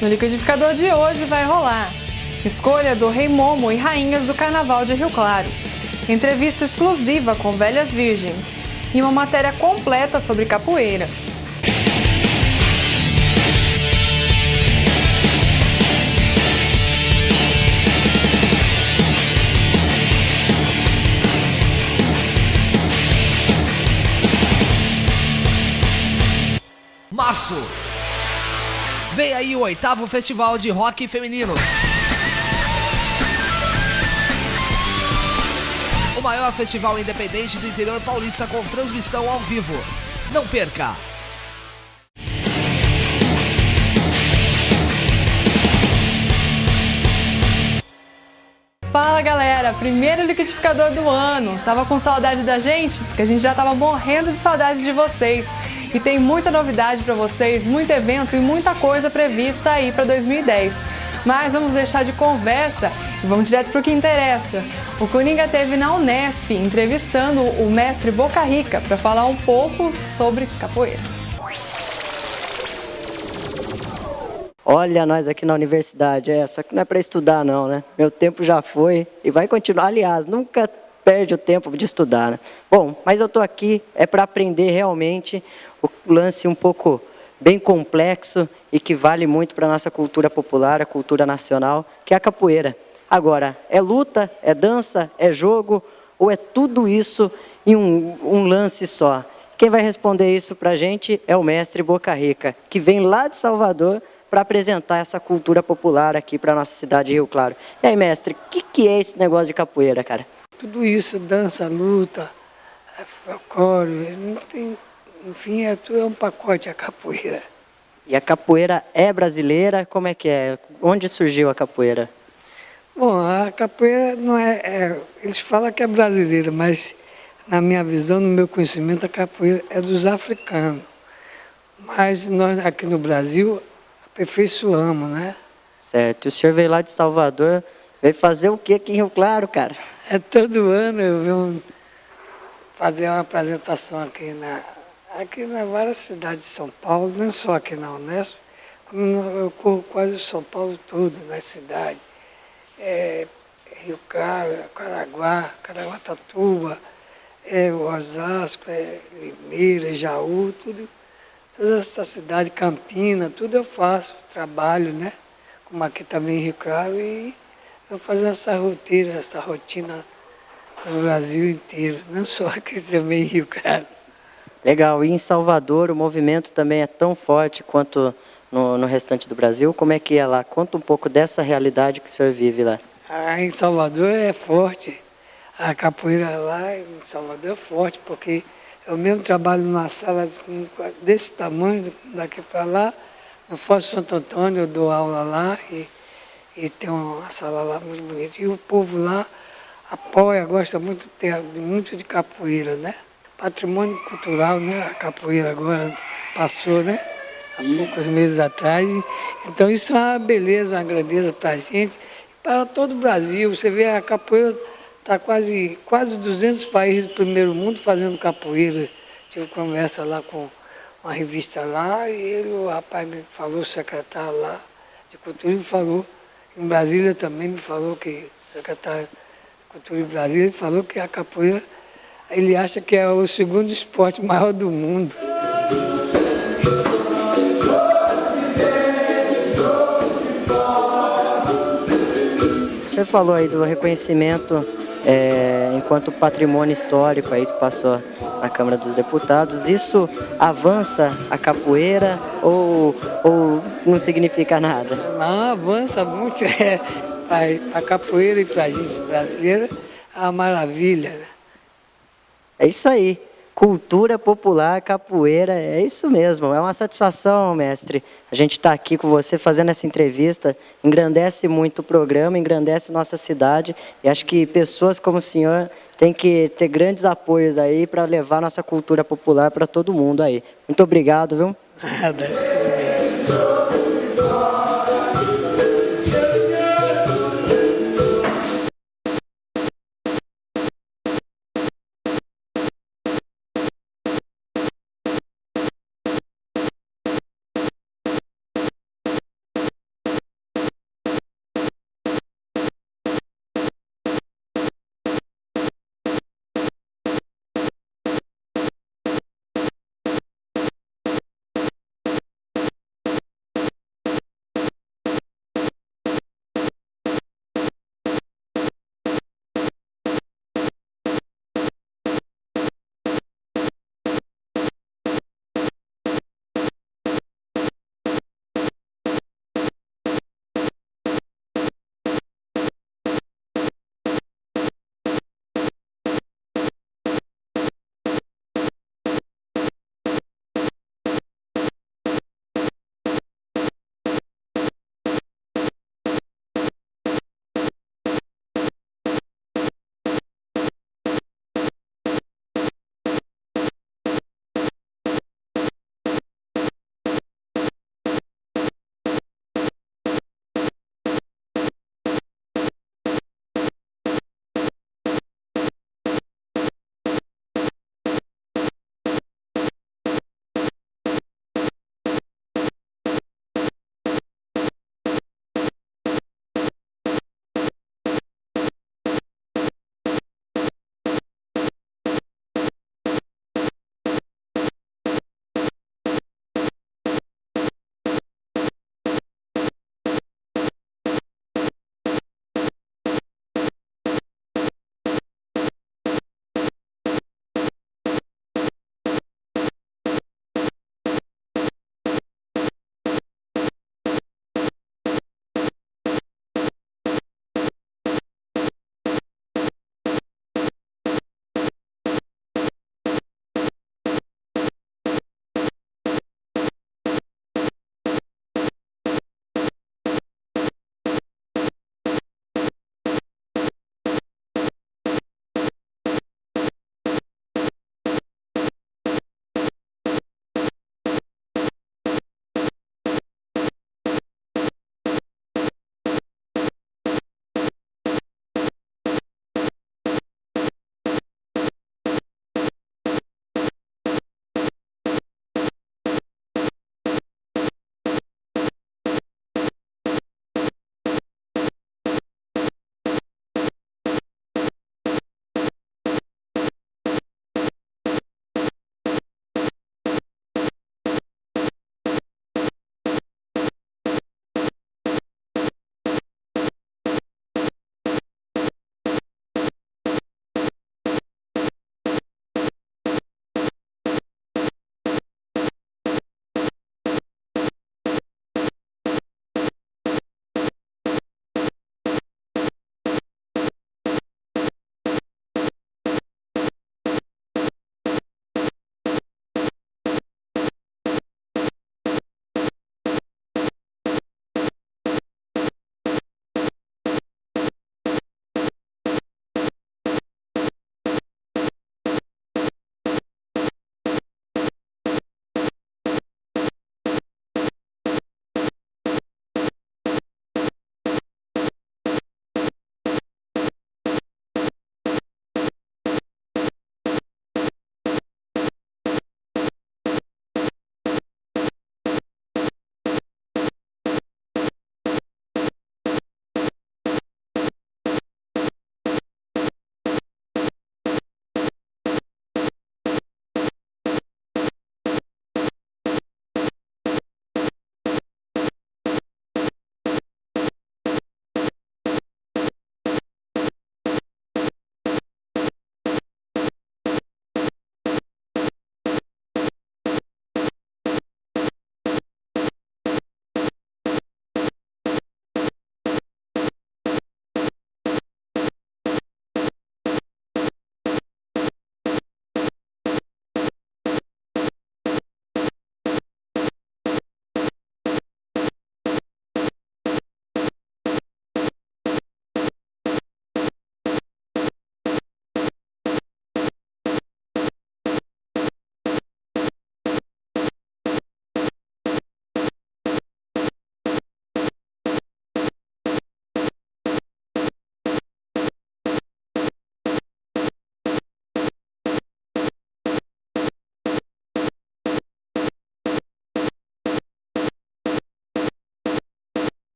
No liquidificador de hoje vai rolar escolha do Rei Momo e rainhas do Carnaval de Rio Claro, entrevista exclusiva com velhas virgens e uma matéria completa sobre capoeira. Março. Vem aí o 8º Festival de Rock Feminino. O maior festival independente do interior paulista com transmissão ao vivo. Não perca! Fala galera, primeiro liquidificador do ano. Tava com saudade da gente? Porque a gente já tava morrendo de saudade de vocês. E tem muita novidade para vocês, muito evento e muita coisa prevista aí para 2010. Mas vamos deixar de conversa e vamos direto para o que interessa. O Coringa esteve na Unesp entrevistando o mestre Boca Rica para falar um pouco sobre capoeira. Olha nós aqui na universidade, só que não é para estudar não, né? Meu tempo já foi e vai continuar, aliás, nunca perde o tempo de estudar, né? Bom, mas eu tô aqui para aprender realmente o lance um pouco bem complexo e que vale muito para a nossa cultura popular, a cultura nacional, que é a capoeira. Agora, é luta, é dança, é jogo ou é tudo isso em um lance só? Quem vai responder isso para a gente é o mestre Boca Rica, que vem lá de Salvador para apresentar essa cultura popular aqui para a nossa cidade de Rio Claro. E aí, mestre, o que é esse negócio de capoeira, cara? Tudo isso, dança, luta, folclore, não tem, enfim, tudo é um pacote a capoeira. E a capoeira é brasileira? Como é que é? Onde surgiu a capoeira? Bom, a capoeira não eles falam que é brasileira, mas na minha visão, no meu conhecimento, a capoeira é dos africanos. Mas nós aqui no Brasil aperfeiçoamos, né? Certo. E o senhor veio lá de Salvador, veio fazer o que aqui em Rio Claro, cara? Todo ano eu venho fazer uma apresentação aqui nas várias cidades de São Paulo, não só aqui na Unesp, como eu corro quase o São Paulo todo, nas cidades. Rio Claro, Caraguatatuba, Osasco, Limeira, Jaú, tudo. Toda essa cidade, Campina, tudo eu faço, trabalho, né? Como aqui também em Rio Claro, e eu faço essa rotina no Brasil inteiro, não só aqui também em Rio Claro. Legal, e em Salvador o movimento também é tão forte quanto no restante do Brasil? Como é que é lá? Conta um pouco dessa realidade que o senhor vive lá. Em Salvador é forte, a capoeira lá em Salvador é forte, porque eu mesmo trabalho numa sala desse tamanho, daqui para lá, no Fosso Santo Antônio, eu dou aula lá e tem uma sala lá muito bonita. E o povo lá apoia, gosta muito de capoeira, né? Patrimônio cultural, né? A capoeira agora passou, né? Há poucos meses atrás. Então isso é uma beleza, uma grandeza para a gente, para todo o Brasil. Você vê a capoeira, está quase 200 países do primeiro mundo fazendo capoeira. Tive conversa lá com uma revista lá e o rapaz me falou, o secretário lá de cultura, me falou, em Brasília também me falou que, o secretário de cultura em Brasília falou que a capoeira, ele acha que é o segundo esporte maior do mundo. Você falou aí do reconhecimento enquanto patrimônio histórico aí que passou na Câmara dos Deputados. Isso avança a capoeira ou não significa nada? Não, avança muito. A capoeira e para a gente brasileira é uma maravilha, né? É isso aí. Cultura popular, capoeira, é isso mesmo. É uma satisfação, mestre. A gente está aqui com você fazendo essa entrevista. Engrandece muito o programa, engrandece nossa cidade. E acho que pessoas como o senhor têm que ter grandes apoios aí para levar nossa cultura popular para todo mundo aí. Muito obrigado, viu? Nada.